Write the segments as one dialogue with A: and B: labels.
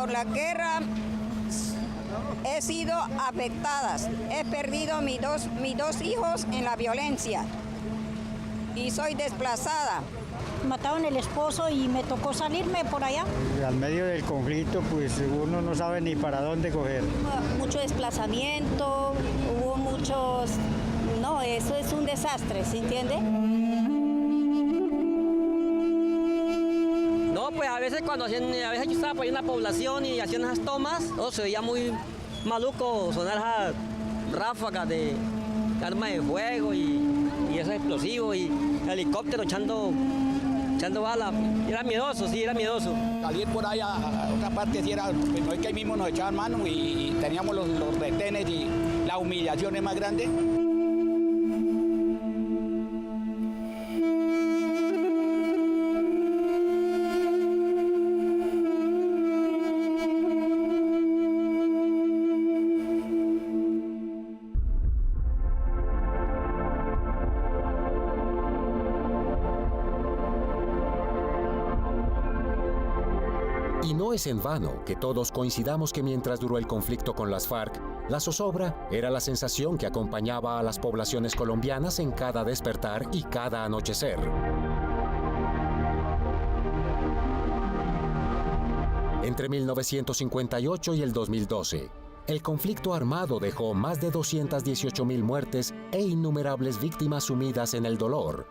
A: por la guerra he sido afectada. He perdido mis dos hijos en la violencia y soy desplazada.
B: Mataron el esposo y me tocó salirme por allá.
C: Al medio del conflicto, pues uno no sabe ni para dónde coger.
D: Mucho desplazamiento, hubo muchos... No, eso es un desastre, ¿se entiende?
E: No, pues a veces cuando yo estaba por ahí en la población y hacían esas tomas, se veía muy maluco sonar esas ráfagas de arma de fuego y esos explosivos y helicópteros echando balas. Era miedoso, sí, era miedoso.
F: Salir por ahí a otra parte, sí era, pues no es que ahí mismo nos echaban mano y teníamos los retenes y la humillación es más grande.
G: Y no es en vano que todos coincidamos que mientras duró el conflicto con las FARC, la zozobra era la sensación que acompañaba a las poblaciones colombianas en cada despertar y cada anochecer. Entre 1958 y el 2012, el conflicto armado dejó más de 218.000 muertes e innumerables víctimas sumidas en el dolor.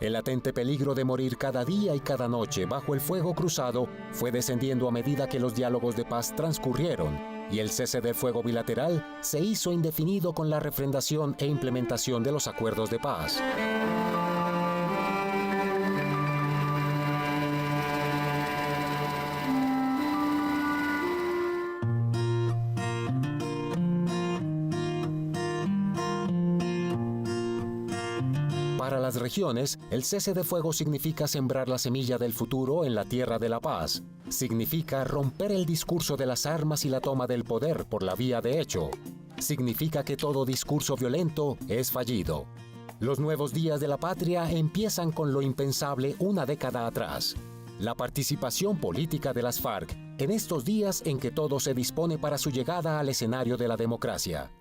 G: El latente peligro de morir cada día y cada noche bajo el fuego cruzado fue descendiendo a medida que los diálogos de paz transcurrieron y el cese del fuego bilateral se hizo indefinido con la refrendación e implementación de los acuerdos de paz. Para las regiones, el cese de fuego significa sembrar la semilla del futuro en la tierra de la paz. Significa romper el discurso de las armas y la toma del poder por la vía de hecho. Significa que todo discurso violento es fallido. Los nuevos días de la patria empiezan con lo impensable una década atrás. La participación política de las FARC en estos días en que todo se dispone para su llegada al escenario de la democracia.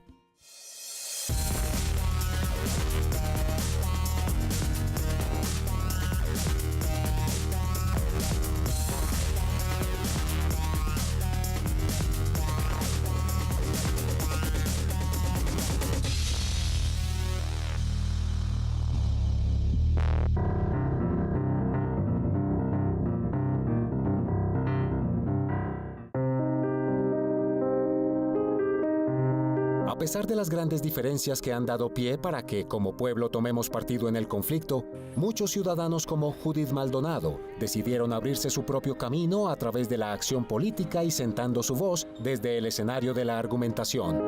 G: A pesar de las grandes diferencias que han dado pie para que, como pueblo, tomemos partido en el conflicto, muchos ciudadanos como Judith Maldonado decidieron abrirse su propio camino a través de la acción política y sentando su voz desde el escenario de la argumentación.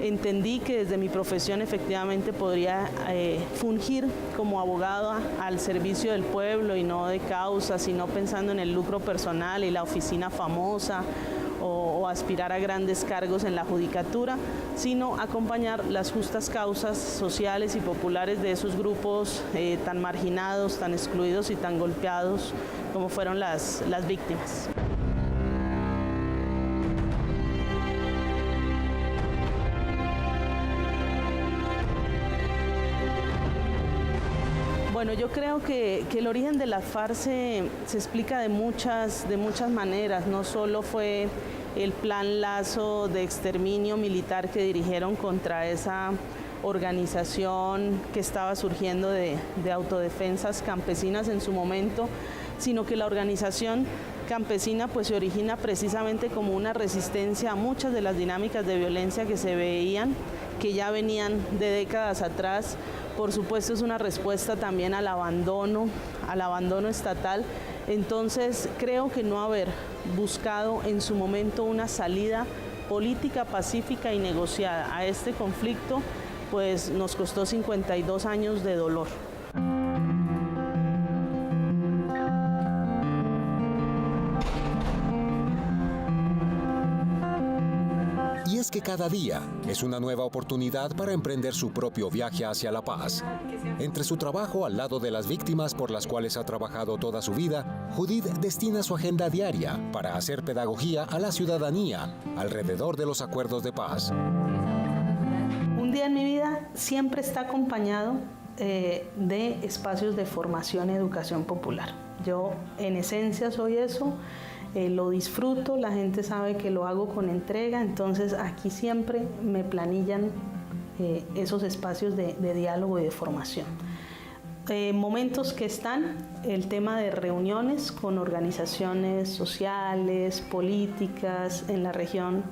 H: Entendí que desde mi profesión efectivamente podría fungir como abogada al servicio del pueblo y no de causas, sino pensando en el lucro personal y la oficina famosa o aspirar a grandes cargos en la judicatura, sino acompañar las justas causas sociales y populares de esos grupos tan marginados, tan excluidos y tan golpeados como fueron las víctimas. Bueno, yo creo que el origen de la FARC se explica de muchas maneras. No solo fue el plan Lazo de exterminio militar que dirigieron contra esa organización que estaba surgiendo de autodefensas campesinas en su momento, sino que la organización campesina pues se origina precisamente como una resistencia a muchas de las dinámicas de violencia que se veían, que ya venían de décadas atrás. Por supuesto es una respuesta también al abandono estatal. Entonces creo que no haber buscado en su momento una salida política, pacífica y negociada a este conflicto, pues nos costó 52 años de dolor.
G: Y es que cada día es una nueva oportunidad para emprender su propio viaje hacia la paz. Entre su trabajo al lado de las víctimas por las cuales ha trabajado toda su vida, Judith destina su agenda diaria para hacer pedagogía a la ciudadanía alrededor de los acuerdos de paz.
H: Un día en mi vida siempre está acompañado de espacios de formación y educación popular. Yo en esencia soy eso, lo disfruto, la gente sabe que lo hago con entrega, entonces aquí siempre me planillan esos espacios de diálogo y de formación. Momentos que están, el tema de reuniones con organizaciones sociales, políticas en la región,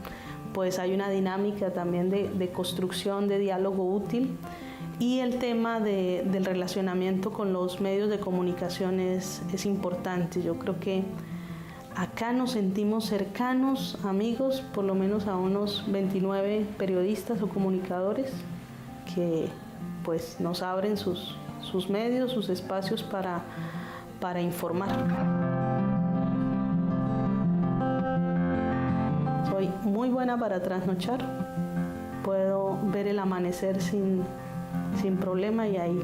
H: pues hay una dinámica también de construcción de diálogo útil. Y el tema del relacionamiento con los medios de comunicación es importante. Yo creo que acá nos sentimos cercanos, amigos, por lo menos a unos 29 periodistas o comunicadores que pues, nos abren sus medios, sus espacios para informar. Soy muy buena para trasnochar, puedo ver el amanecer sin problema y ahí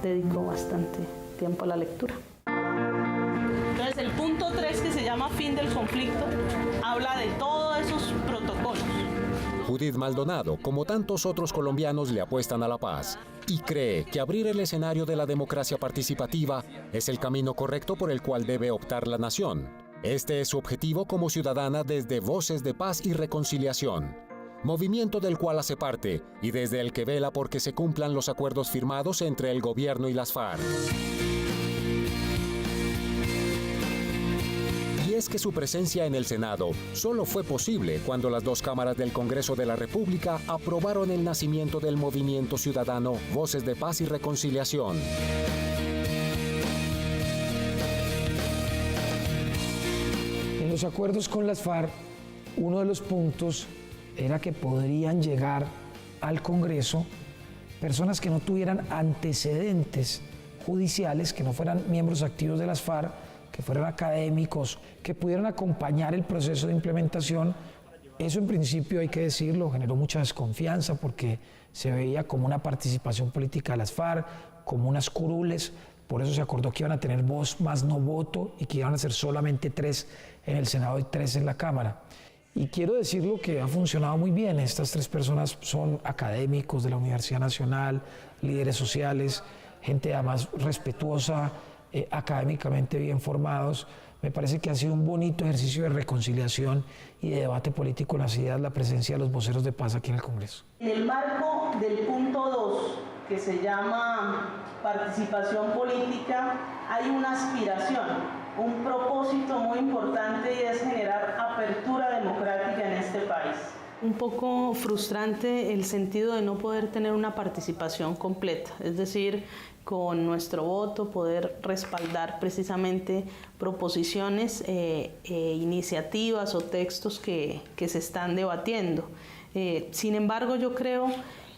H: dedico bastante tiempo a la lectura. Entonces el punto 3, que se llama fin del conflicto, habla de todos esos protocolos.
G: Judith Maldonado, como tantos otros colombianos, le apuestan a la paz y cree que abrir el escenario de la democracia participativa es el camino correcto por el cual debe optar la nación. Este es su objetivo como ciudadana desde Voces de Paz y Reconciliación, movimiento del cual hace parte y desde el que vela porque se cumplan los acuerdos firmados entre el gobierno y las FARC. Y es que su presencia en el Senado solo fue posible cuando las dos cámaras del Congreso de la República aprobaron el nacimiento del movimiento ciudadano Voces de Paz y Reconciliación.
I: En los acuerdos con las FARC, uno de los puntos era que podrían llegar al Congreso personas que no tuvieran antecedentes judiciales, que no fueran miembros activos de las FARC, que fueran académicos, que pudieran acompañar el proceso de implementación. Eso en principio, hay que decirlo, generó mucha desconfianza porque se veía como una participación política de las FARC, como unas curules. Por eso se acordó que iban a tener voz más no voto y que iban a ser solamente 3 en el Senado y 3 en la Cámara. Y quiero decirlo que ha funcionado muy bien. Estas 3 personas son académicos de la Universidad Nacional, líderes sociales, gente además respetuosa, académicamente bien formados. Me parece que ha sido un bonito ejercicio de reconciliación y de debate político en las ideas, la presencia de los voceros de paz aquí en el Congreso.
H: En el marco del punto 2, que se llama participación política, hay una aspiración, un propósito muy importante, y es generar apertura democrática en este país. Un poco frustrante el sentido de no poder tener una participación completa, es decir, con nuestro voto poder respaldar precisamente proposiciones, iniciativas o textos que se están debatiendo. Sin embargo, yo creo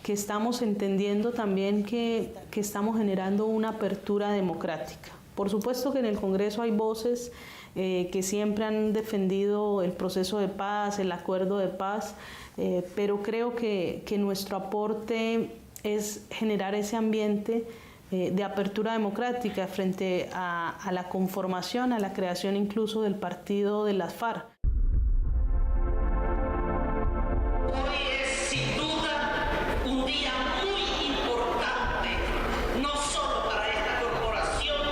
H: que estamos entendiendo también que estamos generando una apertura democrática. Por supuesto que en el Congreso hay voces que siempre han defendido el proceso de paz, el acuerdo de paz, pero creo que nuestro aporte es generar ese ambiente de apertura democrática frente a la conformación, a la creación incluso del partido de las FARC.
J: Hoy es sin duda un día muy importante, no solo para esta corporación,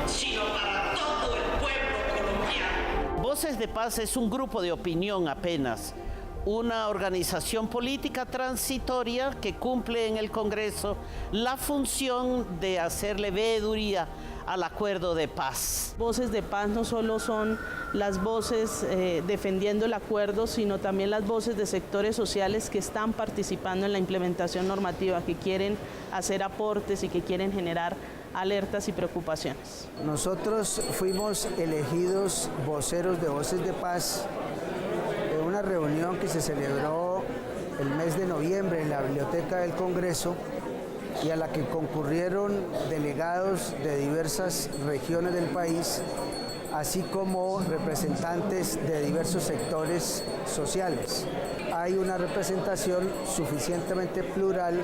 J: sino para todo el pueblo colombiano. Voces de Paz es un grupo de opinión apenas, una organización política transitoria que cumple en el Congreso la función de hacerle veeduría al acuerdo de paz.
H: Voces de Paz no solo son las voces defendiendo el acuerdo, sino también las voces de sectores sociales que están participando en la implementación normativa, que quieren hacer aportes y que quieren generar alertas y preocupaciones.
K: Nosotros fuimos elegidos voceros de Voces de Paz en una reunión que se celebró el mes de noviembre en la Biblioteca del Congreso y a la que concurrieron delegados de diversas regiones del país así como representantes de diversos sectores sociales. Hay una representación suficientemente plural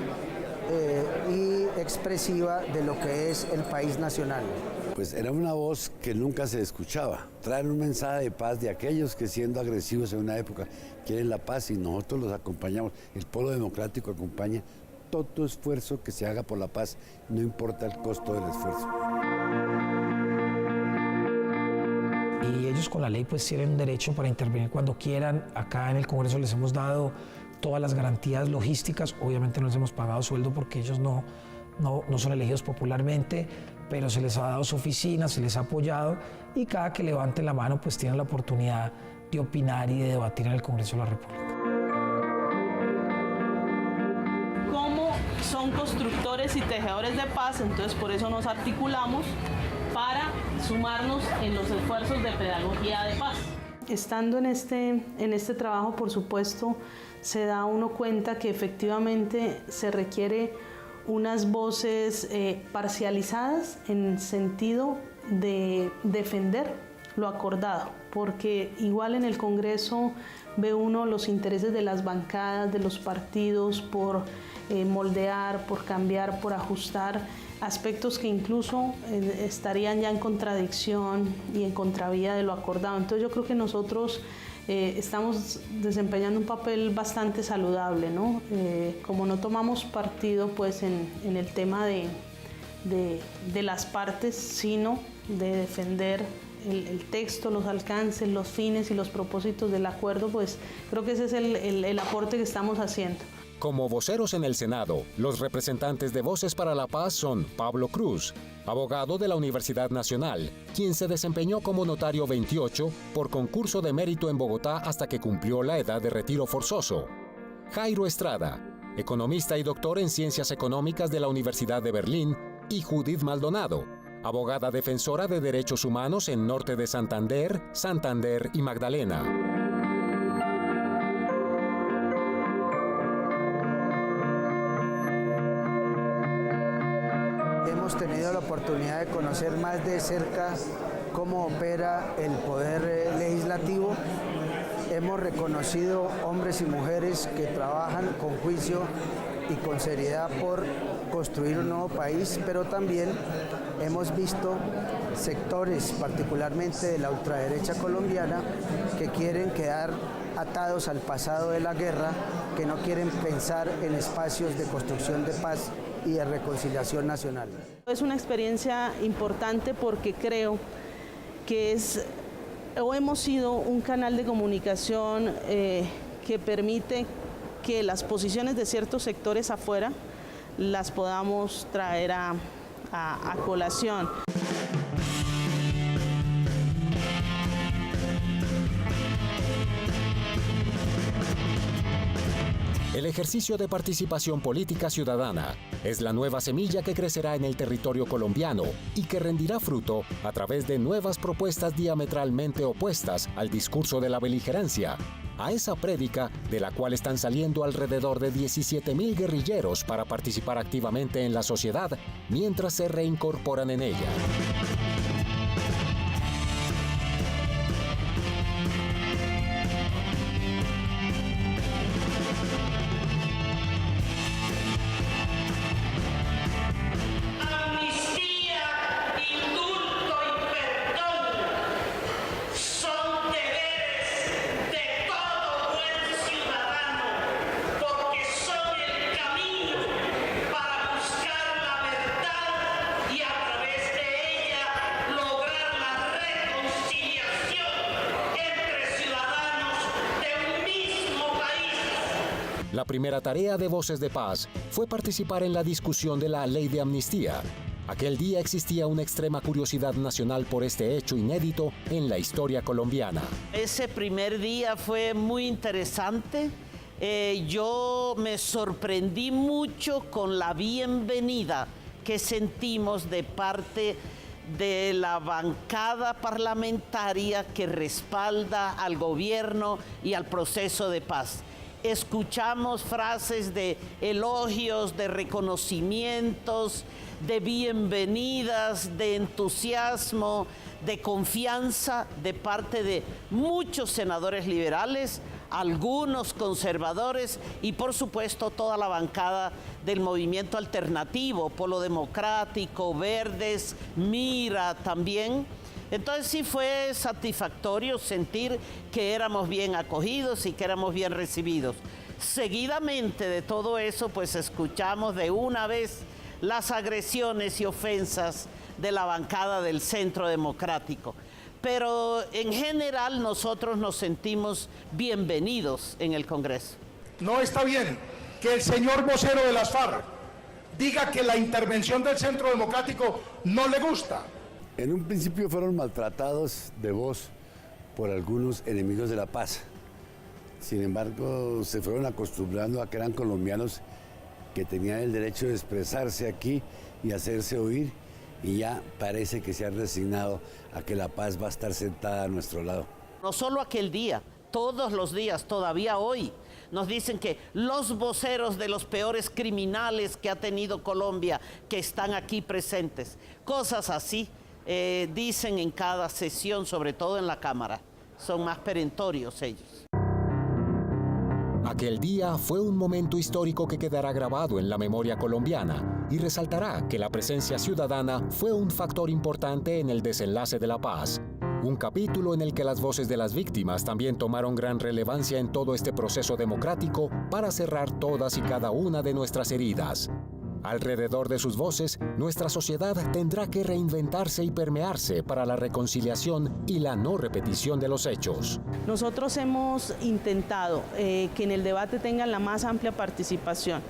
K: y expresiva de lo que es el país nacional.
L: Pues era una voz que nunca se escuchaba. Traer un mensaje de paz de aquellos que siendo agresivos en una época quieren la paz y nosotros los acompañamos. El Polo Democrático acompaña todo esfuerzo que se haga por la paz, no importa el costo del esfuerzo.
I: Y ellos con la ley pues tienen derecho para intervenir cuando quieran. Acá en el Congreso les hemos dado todas las garantías logísticas. Obviamente no les hemos pagado sueldo porque ellos no son elegidos popularmente, pero se les ha dado su oficina, se les ha apoyado y cada que levanten la mano pues tienen la oportunidad de opinar y de debatir en el Congreso de la República.
H: Como son constructores y tejedores de paz, entonces por eso nos articulamos para sumarnos en los esfuerzos de pedagogía de paz. Estando en este trabajo, por supuesto, se da uno cuenta que efectivamente se requiere unas voces parcializadas en sentido de defender lo acordado, porque igual en el Congreso ve uno los intereses de las bancadas, de los partidos por moldear, por cambiar, por ajustar aspectos que incluso estarían ya en contradicción y en contravía de lo acordado. Entonces yo creo que nosotros estamos desempeñando un papel bastante saludable, ¿no? Como no tomamos partido pues en el tema de las partes, sino de defender el texto, los alcances, los fines y los propósitos del acuerdo, pues creo que ese es el aporte que estamos haciendo.
G: Como voceros en el Senado, los representantes de Voces para la Paz son Pablo Cruz, abogado de la Universidad Nacional, quien se desempeñó como notario 28 por concurso de mérito en Bogotá hasta que cumplió la edad de retiro forzoso. Jairo Estrada, economista y doctor en Ciencias Económicas de la Universidad de Berlín, y Judith Maldonado, abogada defensora de derechos humanos en Norte de Santander, Santander y Magdalena.
K: Hemos tenido la oportunidad de conocer más de cerca cómo opera el poder legislativo. Hemos reconocido hombres y mujeres que trabajan con juicio y con seriedad por construir un nuevo país, pero también hemos visto sectores, particularmente de la ultraderecha colombiana, que quieren quedar atados al pasado de la guerra, que no quieren pensar en espacios de construcción de paz y de reconciliación nacional.
H: Es una experiencia importante porque creo que hemos sido un canal de comunicación que permite que las posiciones de ciertos sectores afuera las podamos traer a colación.
G: El ejercicio de participación política ciudadana es la nueva semilla que crecerá en el territorio colombiano y que rendirá fruto a través de nuevas propuestas diametralmente opuestas al discurso de la beligerancia, a esa prédica de la cual están saliendo alrededor de 17.000 guerrilleros para participar activamente en la sociedad mientras se reincorporan en ella. La primera tarea de Voces de Paz fue participar en la discusión de la ley de amnistía. Aquel día existía una extrema curiosidad nacional por este hecho inédito en la historia colombiana.
M: Ese primer día fue muy interesante. Yo me sorprendí mucho con la bienvenida que sentimos de parte de la bancada parlamentaria que respalda al gobierno y al proceso de paz. Escuchamos frases de elogios, de reconocimientos, de bienvenidas, de entusiasmo, de confianza de parte de muchos senadores liberales, algunos conservadores y por supuesto toda la bancada del movimiento alternativo, Polo Democrático, Verdes, Mira también. Entonces sí fue satisfactorio sentir que éramos bien acogidos y que éramos bien recibidos. Seguidamente de todo eso, pues escuchamos de una vez las agresiones y ofensas de la bancada del Centro Democrático. Pero en general nosotros nos sentimos bienvenidos en el Congreso.
N: No está bien que el señor vocero de las FARC diga que la intervención del Centro Democrático no le gusta.
L: En un principio fueron maltratados de voz por algunos enemigos de la paz. Sin embargo, se fueron acostumbrando a que eran colombianos que tenían el derecho de expresarse aquí y hacerse oír, y ya parece que se han resignado a que la paz va a estar sentada a nuestro lado.
M: No solo aquel día, todos los días, todavía hoy, nos dicen que los voceros de los peores criminales que ha tenido Colombia, que están aquí presentes, cosas así. Dicen en cada sesión, sobre todo en la Cámara, son más perentorios ellos.
G: Aquel día fue un momento histórico que quedará grabado en la memoria colombiana y resaltará que la presencia ciudadana fue un factor importante en el desenlace de la paz. Un capítulo en el que las voces de las víctimas también tomaron gran relevancia en todo este proceso democrático para cerrar todas y cada una de nuestras heridas. Alrededor de sus voces, nuestra sociedad tendrá que reinventarse y permearse para la reconciliación y la no repetición de los hechos.
H: Nosotros hemos intentado que en el debate tengan la más amplia participación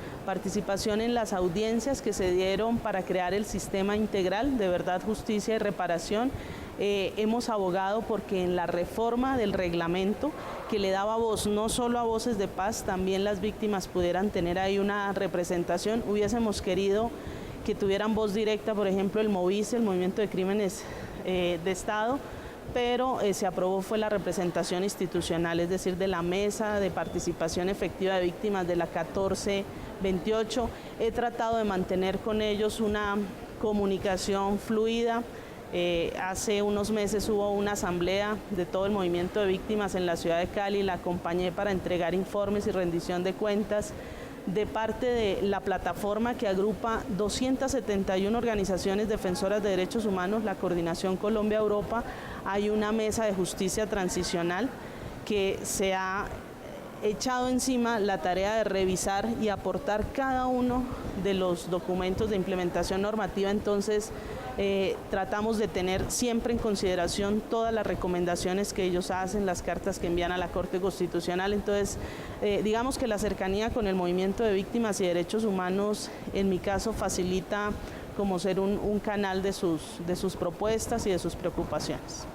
H: en las audiencias que se dieron para crear el sistema integral de verdad, justicia y reparación. Hemos abogado porque en la reforma del reglamento que le daba voz no solo a Voces de Paz, también las víctimas pudieran tener ahí una representación. Hubiésemos querido que tuvieran voz directa, por ejemplo, el MOVICE, el Movimiento de Crímenes de Estado, pero se aprobó fue la representación institucional, es decir, de la Mesa de Participación Efectiva de Víctimas de la 1428. He tratado de mantener con ellos una comunicación fluida. Hace unos meses hubo una asamblea de todo el movimiento de víctimas en la ciudad de Cali, la acompañé para entregar informes y rendición de cuentas de parte de la plataforma que agrupa 271 organizaciones defensoras de derechos humanos, la Coordinación Colombia-Europa. Hay una mesa de justicia transicional que se ha echado encima la tarea de revisar y aportar cada uno de los documentos de implementación normativa. Entonces, tratamos de tener siempre en consideración todas las recomendaciones que ellos hacen, las cartas que envían a la Corte Constitucional. Entonces, digamos que la cercanía con el movimiento de víctimas y derechos humanos, en mi caso, facilita como ser un canal de sus propuestas y de sus preocupaciones.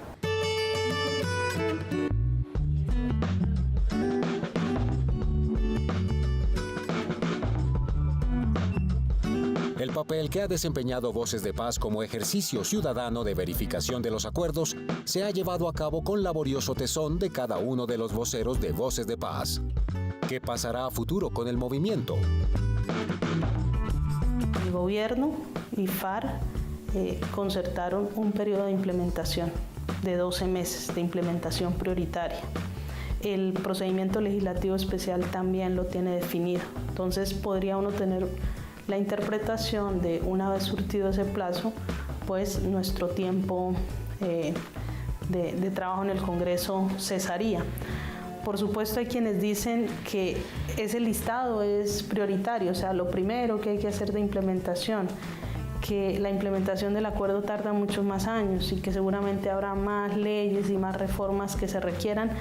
G: El papel que ha desempeñado Voces de Paz como ejercicio ciudadano de verificación de los acuerdos se ha llevado a cabo con laborioso tesón de cada uno de los voceros de Voces de Paz. ¿Qué pasará a futuro con el movimiento?
H: El gobierno y FARC concertaron un periodo de implementación de 12 meses de implementación prioritaria. El procedimiento legislativo especial también lo tiene definido. Entonces podría uno tener la interpretación de, una vez surtido ese plazo, pues nuestro tiempo de trabajo en el Congreso cesaría. Por supuesto hay quienes dicen que ese listado es prioritario, o sea, lo primero que hay que hacer de implementación, que la implementación del acuerdo tarda muchos más años y que seguramente habrá más leyes y más reformas que se requieran,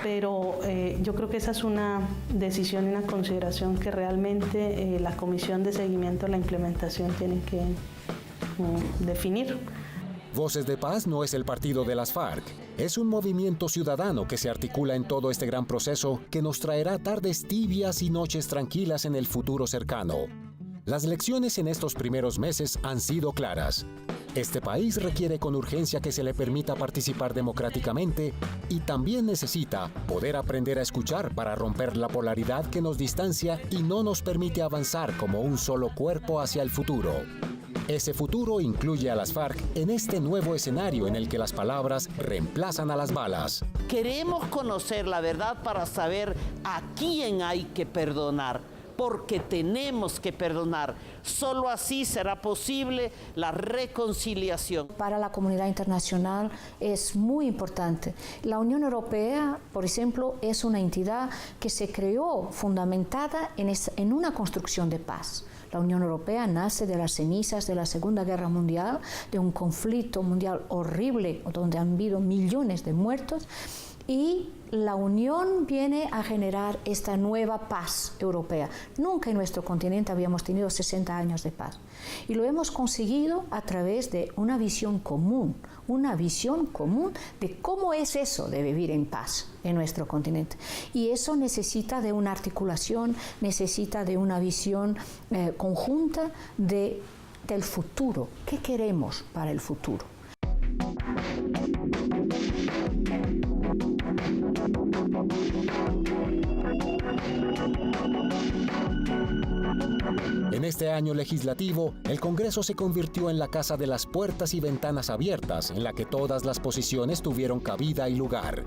H: pero yo creo que esa es una decisión y una consideración que realmente la Comisión de Seguimiento de la Implementación tiene que definir.
G: Voces de Paz no es el partido de las FARC, es un movimiento ciudadano que se articula en todo este gran proceso que nos traerá tardes tibias y noches tranquilas en el futuro cercano. Las lecciones en estos primeros meses han sido claras. Este país requiere con urgencia que se le permita participar democráticamente y también necesita poder aprender a escuchar para romper la polaridad que nos distancia y no nos permite avanzar como un solo cuerpo hacia el futuro. Ese futuro incluye a las FARC en este nuevo escenario en el que las palabras reemplazan a las balas.
M: Queremos conocer la verdad para saber a quién hay que perdonar, porque tenemos que perdonar. Solo así será posible la reconciliación.
O: Para la comunidad internacional es muy importante. La Unión Europea, por ejemplo, es una entidad que se creó fundamentada en una construcción de paz. La Unión Europea nace de las cenizas de la Segunda Guerra Mundial, de un conflicto mundial horrible donde han habido millones de muertos, y la Unión viene a generar esta nueva paz europea. Nunca en nuestro continente habíamos tenido 60 años de paz. Y lo hemos conseguido a través de una visión común de cómo es eso de vivir en paz en nuestro continente. Y eso necesita de una articulación, necesita de una visión conjunta del futuro. ¿Qué queremos para el futuro?
G: En este año legislativo, el Congreso se convirtió en la casa de las puertas y ventanas abiertas, en la que todas las posiciones tuvieron cabida y lugar.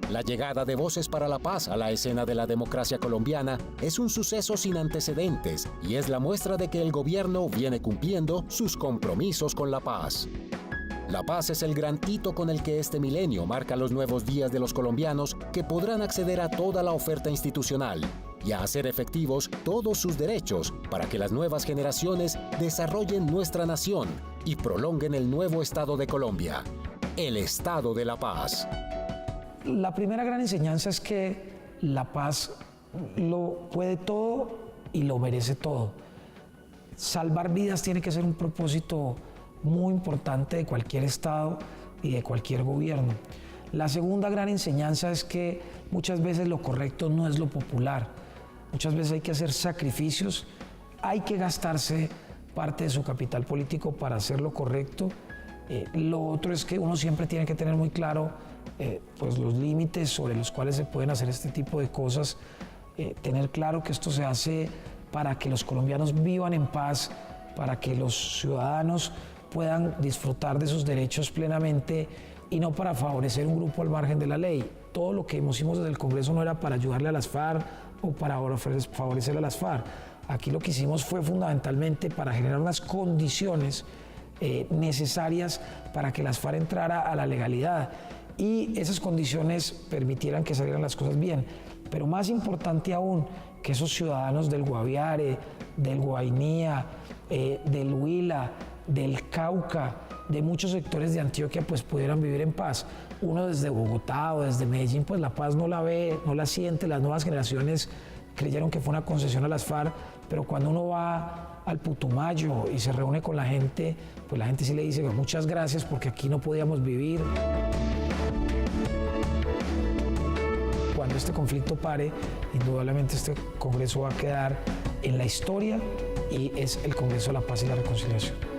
G: La llegada de Voces para la Paz a la escena de la democracia colombiana es un suceso sin antecedentes y es la muestra de que el gobierno viene cumpliendo sus compromisos con la paz. La paz es el gran hito con el que este milenio marca los nuevos días de los colombianos que podrán acceder a toda la oferta institucional y a hacer efectivos todos sus derechos para que las nuevas generaciones desarrollen nuestra nación y prolonguen el nuevo Estado de Colombia, el Estado de la Paz.
I: La primera gran enseñanza es que la paz lo puede todo y lo merece todo. Salvar vidas tiene que ser un propósito muy importante de cualquier Estado y de cualquier gobierno. La segunda gran enseñanza es que muchas veces lo correcto no es lo popular. Muchas veces hay que hacer sacrificios, hay que gastarse parte de su capital político para hacer lo correcto. Lo otro es que uno siempre tiene que tener muy claro pues los límites sobre los cuales se pueden hacer este tipo de cosas, tener claro que esto se hace para que los colombianos vivan en paz, para que los ciudadanos puedan disfrutar de sus derechos plenamente y no para favorecer un grupo al margen de la ley. Todo lo que hicimos desde el Congreso no era para ayudarle a las FARC o para favorecer a las FARC. Aquí lo que hicimos fue fundamentalmente para generar unas condiciones necesarias para que las FARC entrara a la legalidad y esas condiciones permitieran que salieran las cosas bien. Pero más importante aún, que esos ciudadanos del Guaviare, del Guainía, del Huila, del Cauca, de muchos sectores de Antioquia, pues pudieran vivir en paz. Uno desde Bogotá o desde Medellín, pues la paz no la ve, no la siente. Las nuevas generaciones creyeron que fue una concesión a las FARC, pero cuando uno va al Putumayo y se reúne con la gente, pues la gente sí le dice muchas gracias porque aquí no podíamos vivir. Cuando este conflicto pare, indudablemente este Congreso va a quedar en la historia y es el Congreso de la Paz y la Reconciliación.